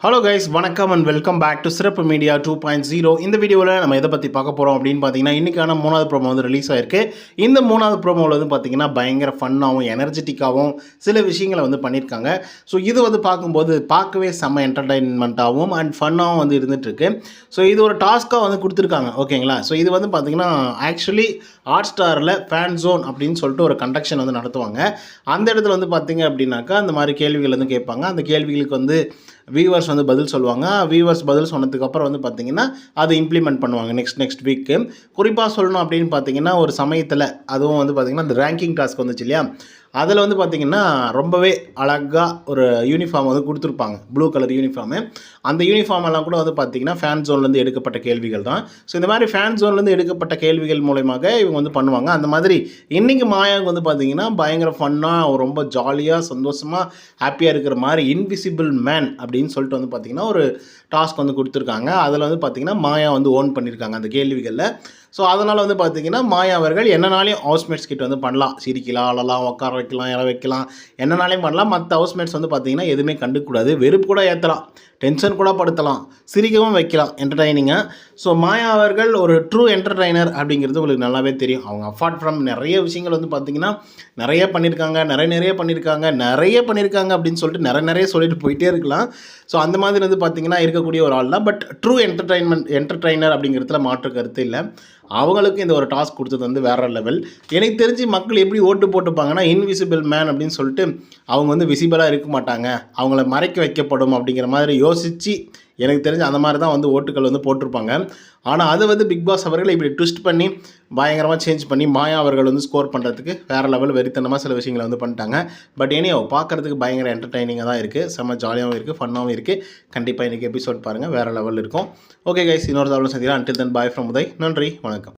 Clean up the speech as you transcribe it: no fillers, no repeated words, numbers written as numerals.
Hello guys, வணக்கம் and welcome back to சிறப்பு media 2.0. இந்த வீடியோவில் நம்ம எதை பற்றி பார்க்க போகிறோம் அப்படின்னு பார்த்தீங்கன்னா, இன்றைக்கான 3வது ப்ரோமோ வந்து ரிலீஸ் ஆயிருக்கு. இந்த 3வது ப்ரோமோவில் வந்து பார்த்தீங்கன்னா பயங்கர ஃபன்னாகவும் எனர்ஜெட்டிக்காகவும் சில விஷயங்களை வந்து பண்ணியிருக்காங்க. ஸோ இது வந்து பார்க்கும்போது பார்க்கவே செம்ம என்டர்டைன்மெண்ட்டாகவும் அண்ட் ஃபன்னாகவும் வந்து இருந்துகிட்ருக்கு. ஸோ இது ஒரு டாஸ்க்காக வந்து கொடுத்துருக்காங்க, ஓகேங்களா. ஸோ இது வந்து பார்த்திங்கன்னா ஆக்சுவலி ஹாட் ஸ்டாரில் ஃபேன் ஜோன் அப்படின்னு சொல்லிட்டு ஒரு கண்டக்ஷன் வந்து நடத்துவாங்க. அந்த இடத்துல வந்து பார்த்திங்க அப்படின்னாக்கா அந்த மாதிரி கேள்விகள் வந்து கேட்பாங்க. அந்த கேள்விகளுக்கு வந்து வியூவர்ஸ் வந்து பதில் சொல்லுவாங்க. வியூவர்ஸ் பதில் சொன்னதுக்கப்புறம் வந்து பார்த்திங்கன்னா அதை இம்ப்ளிமெண்ட் பண்ணுவாங்க நெக்ஸ்ட் வீக்கு. குறிப்பாக சொல்லணும் அப்படின்னு பார்த்தீங்கன்னா, ஒரு சமயத்தில் அதுவும் வந்து பார்த்திங்கன்னா இந்த ரேங்கிங் டாஸ்க் வந்துச்சு இல்லையா, அதில் வந்து பார்த்திங்கன்னா ரொம்பவே அழகாக ஒரு யூனிஃபார்ம் வந்து கொடுத்துருப்பாங்க, ப்ளூ கலர் யூனிஃபார்மு. அந்த யூனிஃபார்ம் எல்லாம் கூட வந்து பார்த்திங்கன்னா ஃபேன் ஜோன்லேருந்து எடுக்கப்பட்ட கேள்விகள் தான். ஸோ இந்த மாதிரி ஃபேன் ஜோன்லேருந்து எடுக்கப்பட்ட கேள்விகள் மூலமாக இவங்க வந்து பண்ணுவாங்க. அந்த மாதிரி இன்றைக்கி மாயாவுக்கு வந்து பார்த்திங்கன்னா பயங்கர ஃபன்னாக ரொம்ப ஜாலியாக சந்தோஷமாக ஹாப்பியாக இருக்கிற மாதிரி இன்விசிபிள் மேன் அப்படின்னு சொல்லிட்டு வந்து பார்த்திங்கன்னா ஒரு டாஸ்க் வந்து கொடுத்துருக்காங்க. அதில் வந்து பார்த்திங்கன்னா மாயா வந்து ஓன் பண்ணியிருக்காங்க அந்த கேள்விகளில். ஸோ அதனால் வந்து பார்த்திங்கன்னா மாயா அவர்கள் என்னனாலையும் ஹவுஸ்மேட்ஸ் கிட்ட வந்து பண்ணலாம், சிரிக்கலாம், அழலாம், உட்கார வைக்கலாம், இற வைக்கலாம், என்னனாலையும் பண்ணலாம். மற்ற ஹவுஸ்மேட்ஸ் வந்து பார்த்திங்கன்னா எதுவுமே கண்டுக்கூடாது, வெறுப்பு கூட ஏற்றலாம், டென்ஷன் கூட படுத்தலாம், சிரிக்கவும் வைக்கலாம், என்டர்டைனிங்காக. ஸோ மாயா அவர்கள் ஒரு ட்ரூ என்டர்டைனர் அப்படிங்கிறது உங்களுக்கு நல்லாவே தெரியும். அவங்க அப்பார்ட் ஃப்ரம் நிறைய விஷயங்கள் வந்து பார்த்திங்கன்னா நிறைய பண்ணியிருக்காங்க அப்படின்னு சொல்லிட்டு நிறைய சொல்லிட்டு போயிட்டே இருக்கலாம். ஸோ அந்த மாதிரி வந்து பார்த்திங்கன்னா இருக்கக்கூடிய ஒரு ஆள் தான். பட் ட்ரூ என்டர்டைனர் அப்படிங்கிறதுல மாற்று கருத்து இல்லை. அவங்களுக்கு இந்த ஒரு டாஸ்க் கொடுத்தது வந்து வேறு லெவல். எனக்கு தெரிஞ்சு மக்கள் எப்படி ஓட்டு போட்டுப்பாங்கன்னா, இன்விசிபிள் மேன் அப்படின்னு சொல்லிட்டு அவங்க வந்து விசிபிளாக இருக்க மாட்டாங்க, அவங்கள மறைக்க வைக்கப்படும் அப்படிங்கிற மாதிரி யோசித்து எனக்கு தெரிஞ்சு அந்த மாதிரி தான் வந்து ஓட்டுகள் வந்து போட்டிருப்பாங்க. ஆனால் அது வந்து பிக் பாஸ் அவர்கள் இப்படி ட்விஸ்ட் பண்ணி பயங்கரமாக சேஞ்ச் பண்ணி மாயா அவர்கள் வந்து ஸ்கோர் பண்ணுறதுக்கு வேறு லெவல் வெறித்தனமாக சில விஷயங்களை வந்து பண்ணிட்டாங்க. பட் பார்க்குறதுக்கு பயங்கர என்டர்டைனிங்காக தான் இருக்குது, செம்ம ஜாலியாகவும் இருக்குது, ஃபன்னாகவும் இருக்குது. கண்டிப்பாக இன்றைக்கி எபிசோட் பாருங்கள், வேறு லெவல் இருக்கும். ஓகே கைஸ், இன்னொரு தகவலும் சந்திக்கலாம். Until then bye from Uday. நன்றி, வணக்கம்.